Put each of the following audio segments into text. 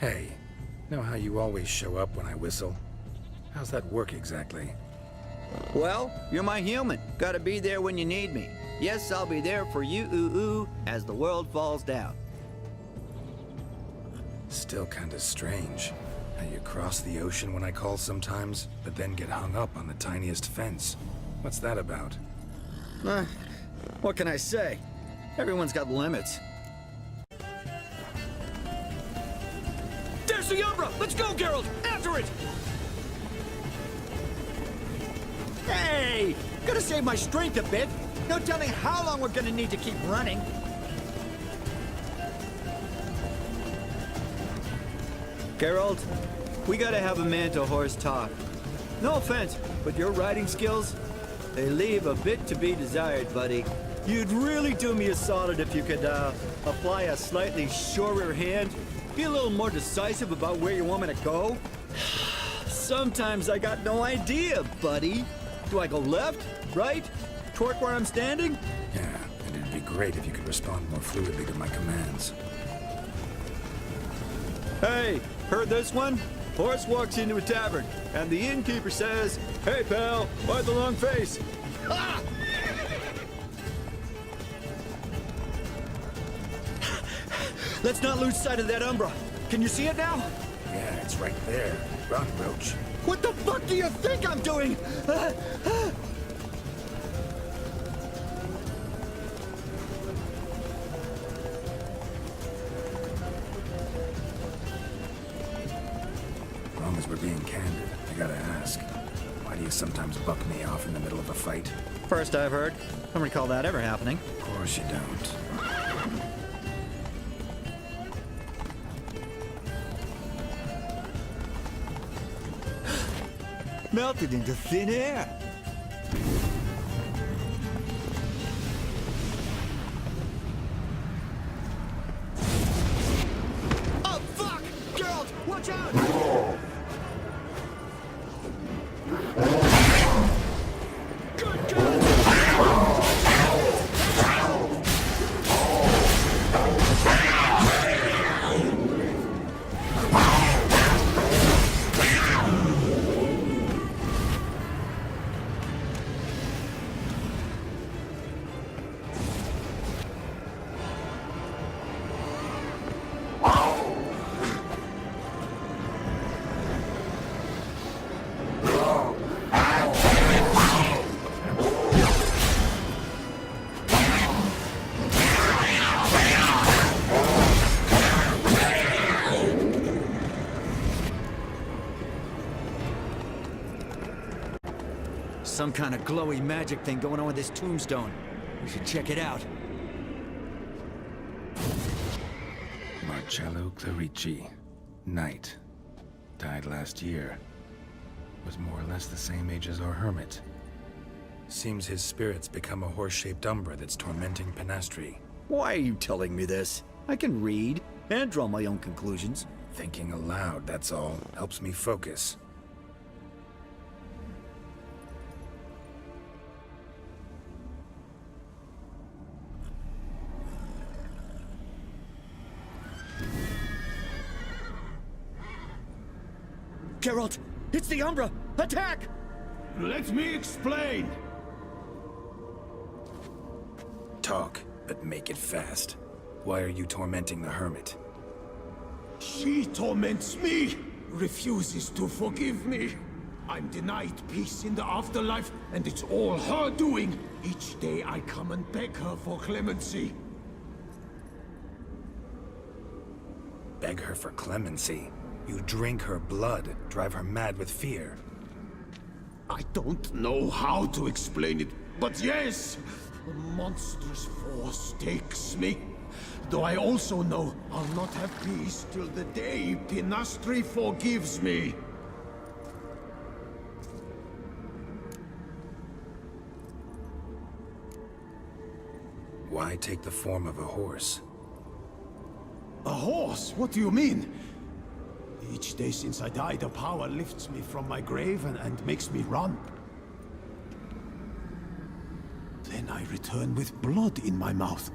Hey, know how you always show up when I whistle? How's that work exactly? Well, you're my human. Gotta be there when you need me. Yes, I'll be there for you, ooh, as the world falls down. Still kinda strange. How you cross the ocean when I call sometimes, but then get hung up on the tiniest fence. What's that about? What can I say? Everyone's got limits. There's the Umbra! Let's go, Geralt! After it! Hey! Gotta save my strength a bit. No telling how long we're gonna need to keep running. Geralt, we gotta have a man-to-horse talk. No offense, but your riding skills, they leave a bit to be desired, buddy. You'd really do me a solid if you could, apply a slightly surer hand. Be a little more decisive about where you want me to go. Sometimes I got no idea, buddy. Do I go left, right, toward where I'm standing? Yeah, and it'd be great if you could respond more fluidly to my commands. Hey, heard this one? Horse walks into a tavern, and the innkeeper says, "Hey, pal, why the long face?" Ah! Let's not lose sight of that Umbra. Can you see it now? Yeah, it's right there. Run, Roach. What the fuck do you think I'm doing? As long as we're being candid, I gotta ask. Why do you sometimes buck me off in the middle of a fight? First I've heard. Don't recall that ever happening. Of course you don't. Melted into thin air. Oh, fuck! Geralt, watch out! Good God! Some kind of glowy magic thing going on with this tombstone. We should check it out. Marcello Clerici. Knight. Died last year. Was more or less the same age as our hermit. Seems his spirit's become a horse-shaped umbra that's tormenting Penastri. Why are you telling me this? I can read and draw my own conclusions. Thinking aloud, that's all. Helps me focus. Geralt! It's the Umbra! Attack! Let me explain! Talk, but make it fast. Why are you tormenting the hermit? She torments me, refuses to forgive me. I'm denied peace in the afterlife, and it's all her doing. Each day I come and beg her for clemency. Beg her for clemency? You drink her blood, drive her mad with fear. I don't know how to explain it, but yes, a monstrous force takes me. Though I also know I'll not have peace till the day Penastri forgives me. Why take the form of a horse? A horse? What do you mean? Each day since I died, a power lifts me from my grave and makes me run. Then I return with blood in my mouth.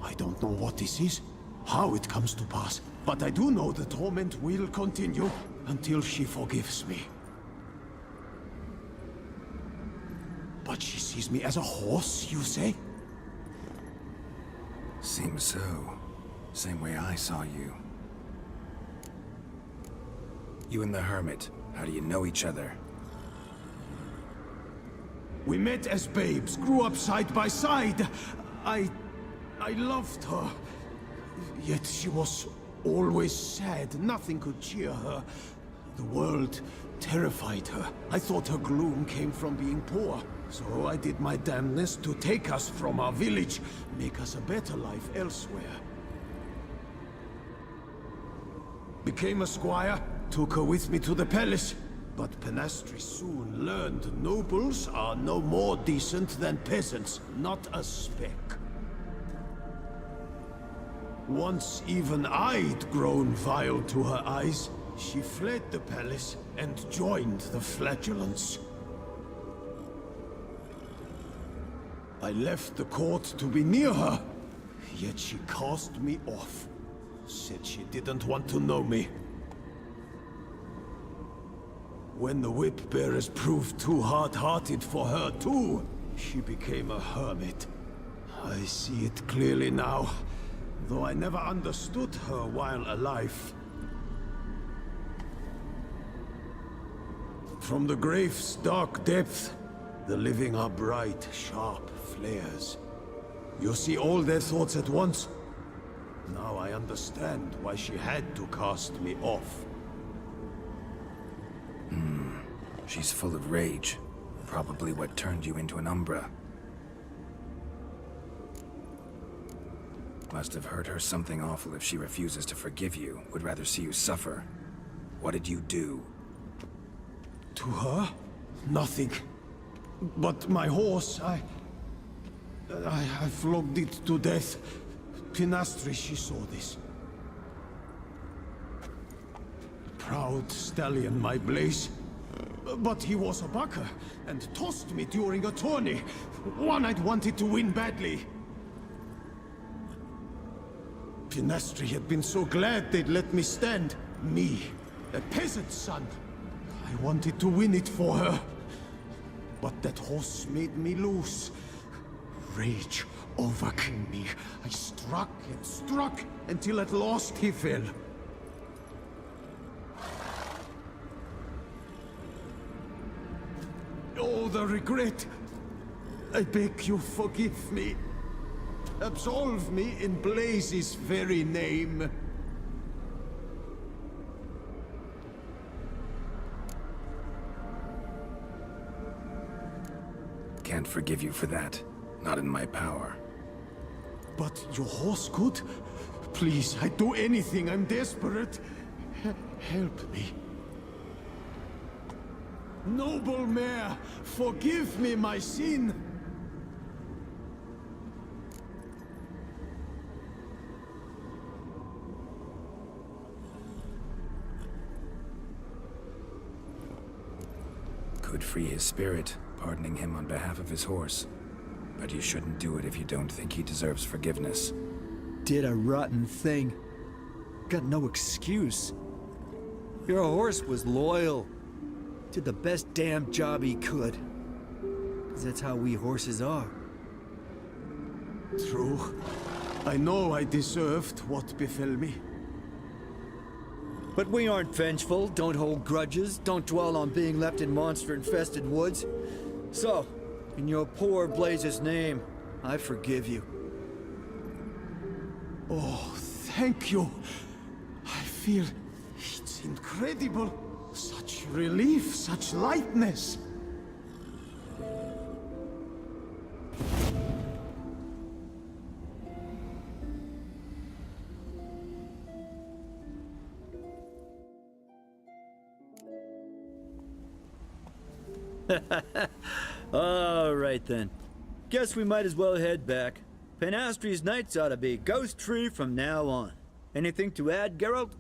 I don't know what this is, how it comes to pass, but I do know the torment will continue until she forgives me. But she sees me as a horse, you say? Seems so. Same way I saw you. You and the Hermit, how do you know each other? We met as babes, grew up side by side. I loved her. Yet she was always sad. Nothing could cheer her. The world terrified her. I thought her gloom came from being poor. So I did my damnedest to take us from our village, make us a better life elsewhere. Became a squire, took her with me to the palace. But Penastri soon learned nobles are no more decent than peasants, not a speck. Once even I'd grown vile to her eyes, she fled the palace and joined the flagellants. I left the court to be near her, yet she cast me off. Said she didn't want to know me. When the whip-bearers proved too hard-hearted for her too, she became a hermit. I see it clearly now, though I never understood her while alive. From the grave's dark depth, the living are bright, sharp flares. You see all their thoughts at once. Now I understand why she had to cast me off. She's full of rage. Probably what turned you into an Umbra. Must have hurt her something awful if she refuses to forgive you, would rather see you suffer. What did you do? To her? Nothing. But my horse, I flogged it to death. Penastri, she saw this. Proud stallion, my Blaze. But he was a bucker, and tossed me during a tourney. One I'd wanted to win badly. Penastri had been so glad they'd let me stand. Me, a peasant's son. I wanted to win it for her. But that horse made me loose. Rage overcame me. I struck and struck, until at last he fell. Oh, the regret. I beg you, forgive me. Absolve me in Blaze's very name. Can't forgive you for that. Not in my power. But your horse could? Please, I'd do anything. I'm desperate. Help me. Noble mare, forgive me my sin. Could free his spirit, pardoning him on behalf of his horse. But you shouldn't do it if you don't think he deserves forgiveness. Did a rotten thing. Got no excuse. Your horse was loyal. Did the best damn job he could. 'Cause that's how we horses are. True. I know I deserved what befell me. But we aren't vengeful, don't hold grudges, don't dwell on being left in monster-infested woods. So, in your poor Blaze's name, I forgive you. Oh, thank you. I feel it's incredible. Such relief, such lightness. All right then. Guess we might as well head back. Penastri's nights ought to be ghost tree from now on. Anything to add, Geralt?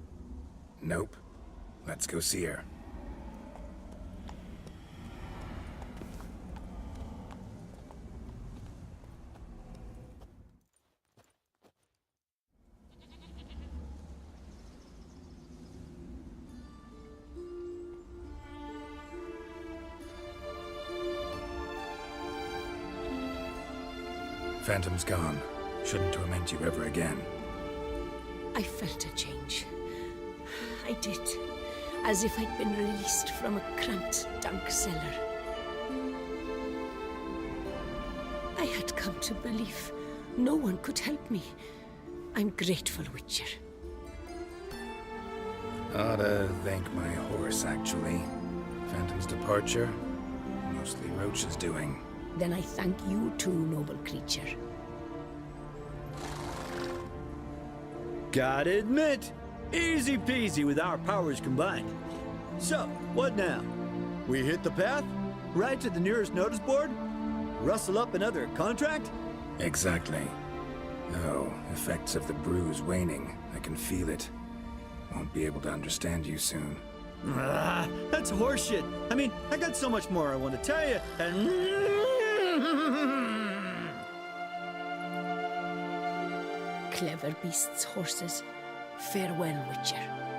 Nope. Let's go see her. Phantom's gone. Shouldn't torment you ever again. I felt a change. I did. As if I'd been released from a cramped, dank cellar. I had come to believe no one could help me. I'm grateful, Witcher. Ought to thank my horse, actually. Phantom's departure, mostly Roach's doing. Then I thank you too, noble creature. Gotta admit, easy peasy with our powers combined. So, what now? We hit the path? Right to the nearest notice board? Rustle up another contract? Exactly. Oh, effects of the bruise waning. I can feel it. Won't be able to understand you soon. That's horseshit. I mean, I got so much more I want to tell you, and... Clever beasts, horses. Farewell, Witcher.